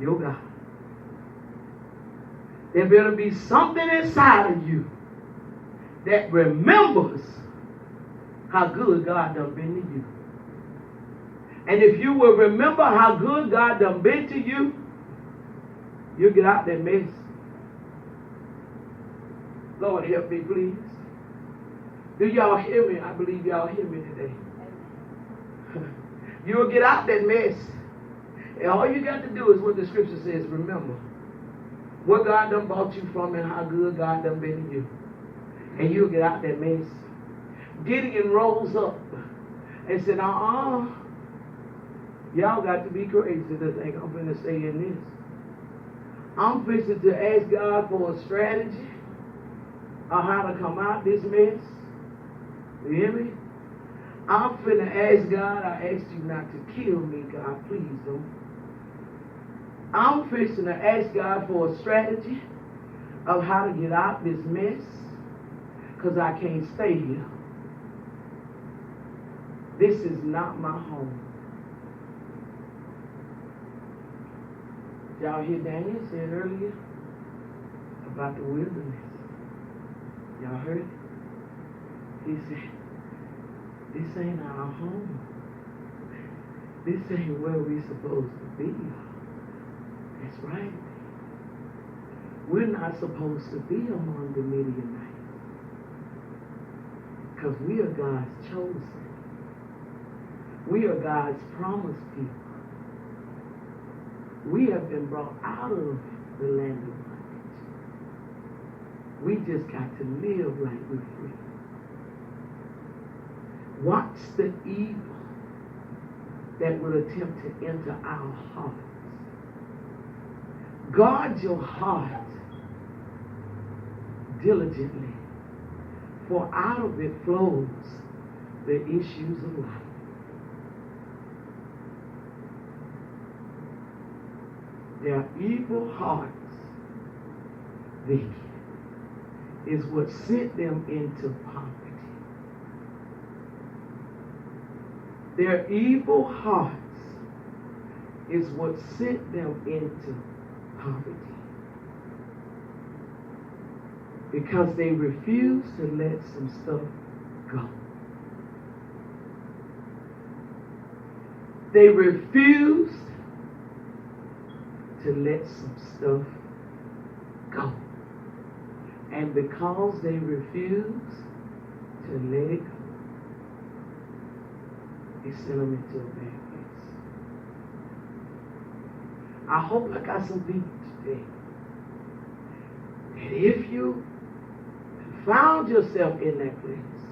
your God. There better be something inside of you that remembers how good God done been to you. And if you will remember how good God done been to you, you'll get out that mess. Lord, help me, please. Do y'all hear me? I believe y'all hear me today. You'll get out that mess. And all you got to do is what the scripture says, remember what God done brought you from and how good God done been to you. And you'll get out that mess. Gideon rose up and said, y'all got to be crazy to think I'm going to stay in this. I'm fixing to ask God for a strategy on how to come out this mess. You hear me? I'm finna ask God, I asked you not to kill me, God, please don't. I'm fixing to ask God for a strategy of how to get out this mess because I can't stay here. This is not my home. Y'all hear Daniel said earlier about the wilderness? Y'all heard it? He said, this ain't our home. This ain't where we're supposed to be. That's right. We're not supposed to be among the Midianites because we are God's chosen. We are God's promised people. We have been brought out of the land of bondage. We just got to live like we're free. Watch the evil that will attempt to enter our hearts. Guard your heart diligently, for out of it flows the issues of life. Their evil hearts, is what sent them into poverty. Their evil hearts is what sent them into poverty. Because they refused to let some stuff go. They refused to let some stuff go. And because they refused to let it go, it sent them into a bad place. I hope I got some people today that if you found yourself in that place,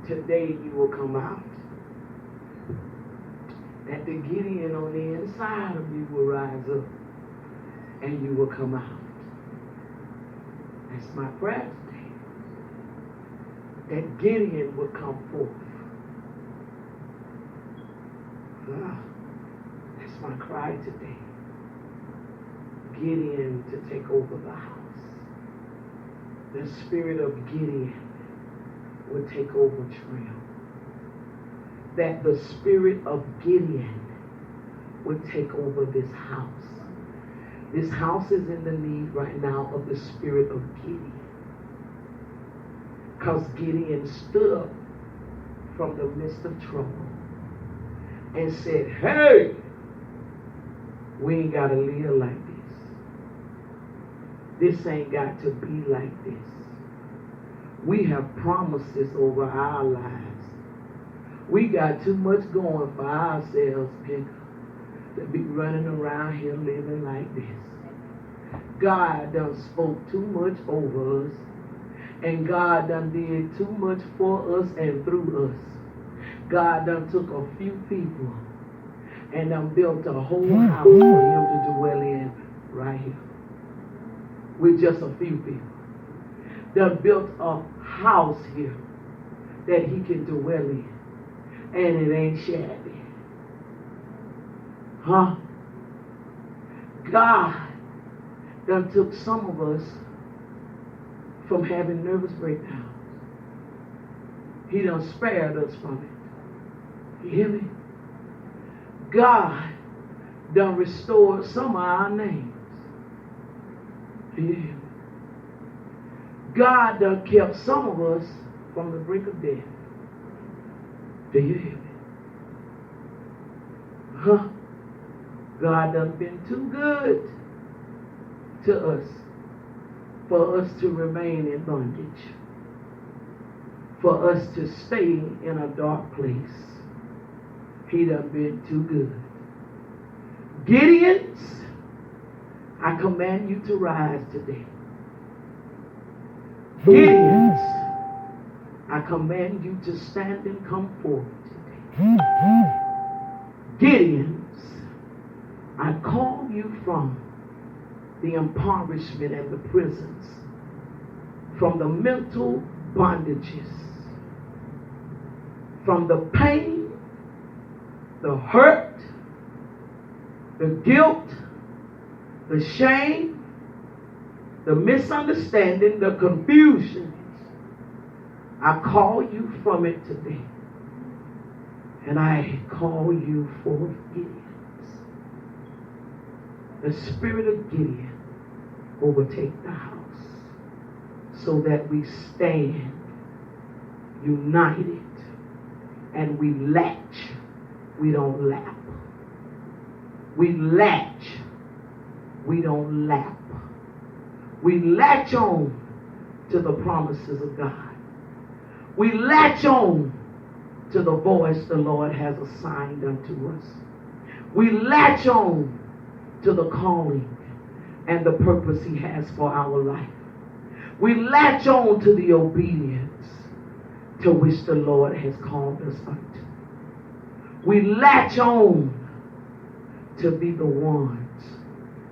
today you will come out. That the Gideon on the inside of you will rise up and you will come out. That's my prayer today. That Gideon will come forth. That's my cry today. Gideon to take over the house. The spirit of Gideon will take over Trail. That the spirit of Gideon would take over this house. This house is in the need right now of the spirit of Gideon. Because Gideon stood up from the midst of trouble and said, hey, we ain't got to live like this. This ain't got to be like this. We have promises over our lives. We got too much going for ourselves, people, to be running around here living like this. God done spoke too much over us, and God done did too much for us and through us. God done took a few people and done built a whole house for him to dwell in right here. With just a few people. Done built a house here that he can dwell in. And it ain't shabby. Huh? God done took some of us from having nervous breakdowns. He done spared us from it. You hear me? God done restored some of our names. Do you hear me? God done kept some of us from the brink of death. Do you hear me? God done been too good to us for us to remain in bondage, for us to stay in a dark place. He done been too good. Gideons, I command you to rise today. Gideons, I command you to stand and come forward today. Gideons, I call you from the impoverishment and the prisons, from the mental bondages, from the pain, the hurt, the guilt, the shame, the misunderstanding, the confusion. I call you from it today. And I call you forth, Gideons. The spirit of Gideon overtake the house so that we stand united and we latch. We don't lap. We latch. We don't lap. We latch on to the promises of God. We latch on to the voice the Lord has assigned unto us. We latch on to the calling and the purpose he has for our life. We latch on to the obedience to which the Lord has called us unto. We latch on to be the ones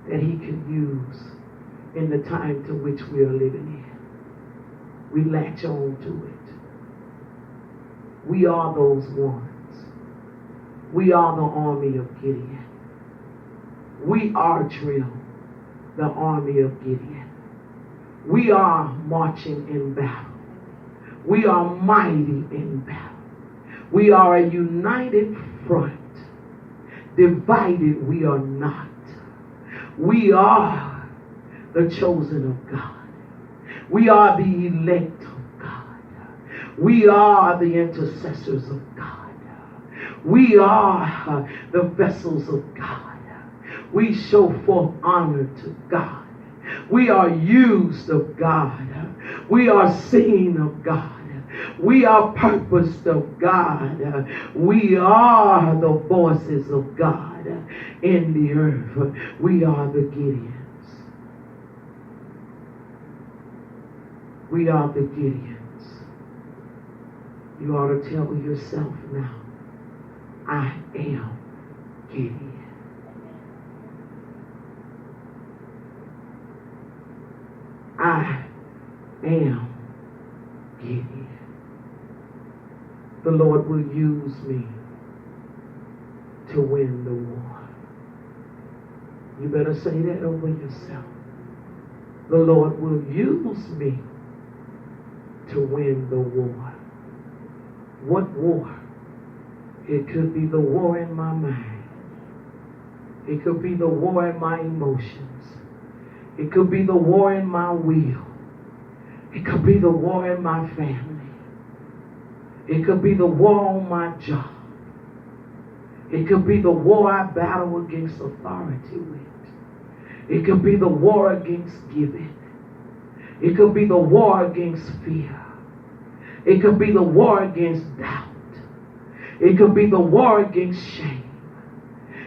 that he can use in the time to which we are living in. We latch on to it. We are those ones. We are the army of Gideon. We are drill, the army of Gideon. We are marching in battle. We are mighty in battle. We are a united front. Divided we are not. We are the chosen of God. We are the elect of God. We are the intercessors of God. We are the vessels of God. We show forth honor to God. We are used of God. We are seen of God. We are purposed of God. We are the voices of God in the earth. We are the Gideons. We are the Gideons. You ought to tell yourself now, I am Gideon. I am Gideon. The Lord will use me to win the war. You better say that over yourself. The Lord will use me to win the war. What war? It could be the war in my mind. It could be the war in my emotions. It could be the war in my will. It could be the war in my family. It could be the war on my job. It could be the war I battle against authority with. It could be the war against giving. It could be the war against fear. It could be the war against doubt. It could be the war against shame.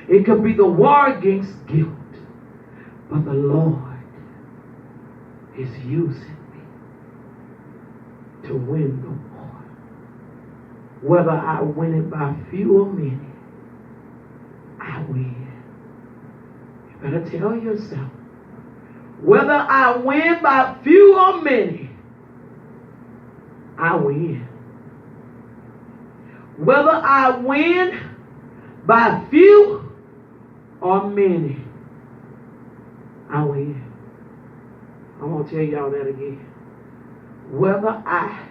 It could be the war against guilt. But the Lord is using me to win the war. Whether I win it by few or many, I win. You better tell yourself, whether I win by few or many, I win. Whether I win by few or many, I win. I'm going to tell y'all that again. Whether I,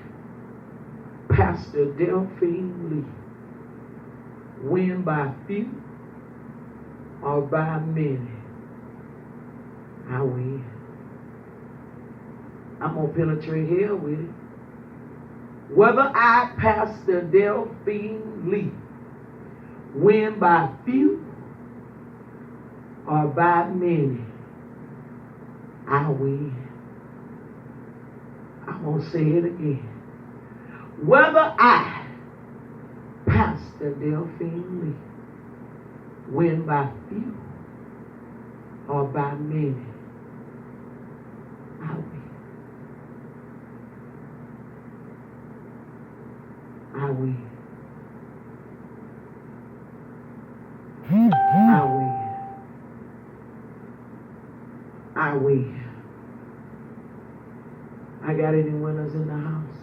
Pastor Delphine Lee, win by few or by many, I win. I'm going to penetrate hell with it. Whether I, Pastor Delphine Lee, win by few or by many, I win. I'm going to say it again. Whether I, Pastor Delphine Lee, win by few or by many, I win. I win. I win. I win. I got any winners in the house?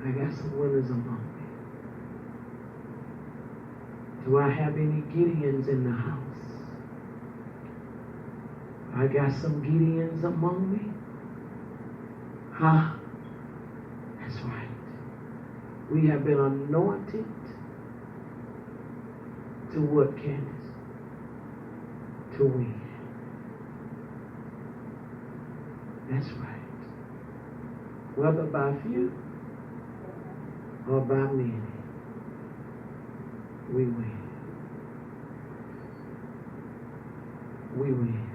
I got some winners among me. Do I have any Gideons in the house? I got some Gideons among me. Huh? That's right. We have been anointed to what, Candace? To win. That's right. Whether by few or by many, we win. We win.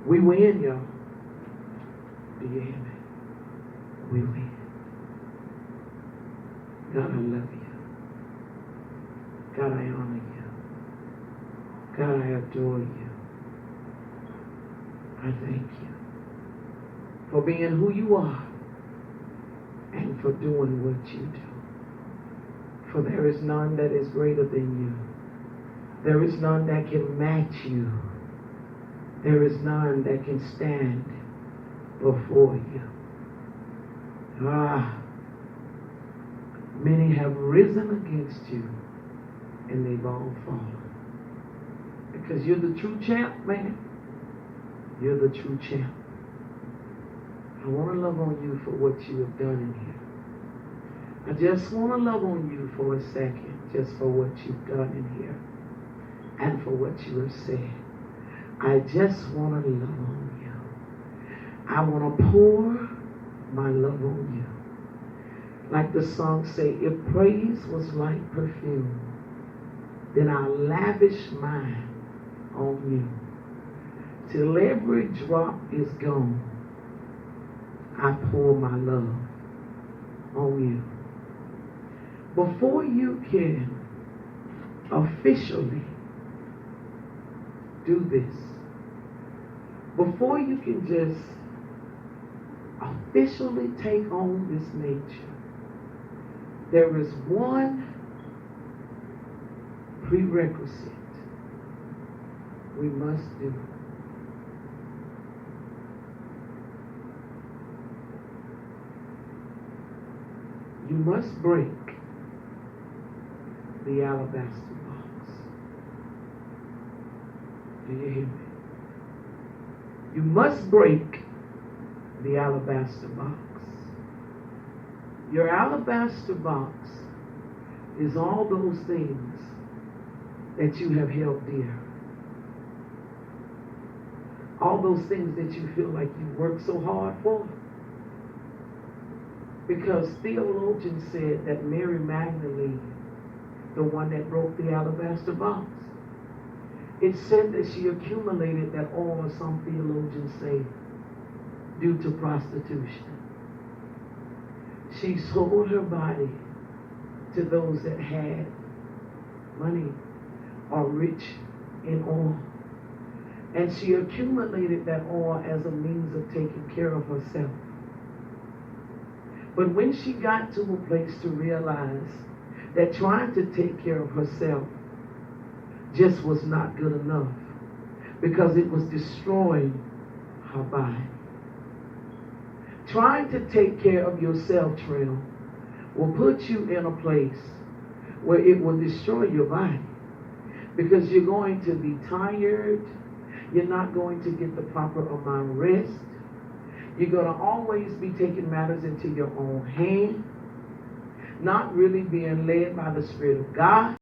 We win, y'all. Do you hear me? We win. God, I love you. God, I honor you. God, I adore you. I thank you for being who you are and for doing what you do. For there is none that is greater than you. There is none that can match you. There is none that can stand before you. Many have risen against you and they've all fallen. Because you're the true champ, man. You're the true champ. I want to love on you for what you have done in here. I just want to love on you for a second, just for what you've done in here and for what you have said. I just want to love on you. I want to pour my love on you. Like the song say, if praise was like perfume, then I'll lavish mine on you. Till every drop is gone, I pour my love on you. Before you can officially do this, before you can just officially take on this nature, there is one prerequisite we must do. You must break the alabaster box. Do you hear me? You must break the alabaster box. Your alabaster box is all those things that you have held dear. All those things that you feel like you worked so hard for. Because theologians said that Mary Magdalene, the one that broke the alabaster box, it said that she accumulated that oil, some theologians say, due to prostitution. She sold her body to those that had money or rich in oil. And she accumulated that oil as a means of taking care of herself. But when she got to a place to realize that trying to take care of herself just was not good enough, because it was destroying her body. Trying to take care of yourself, Trill, will put you in a place where it will destroy your body, because you're going to be tired. You're not going to get the proper amount of rest. You're going to always be taking matters into your own hand. not really being led by the Spirit of God.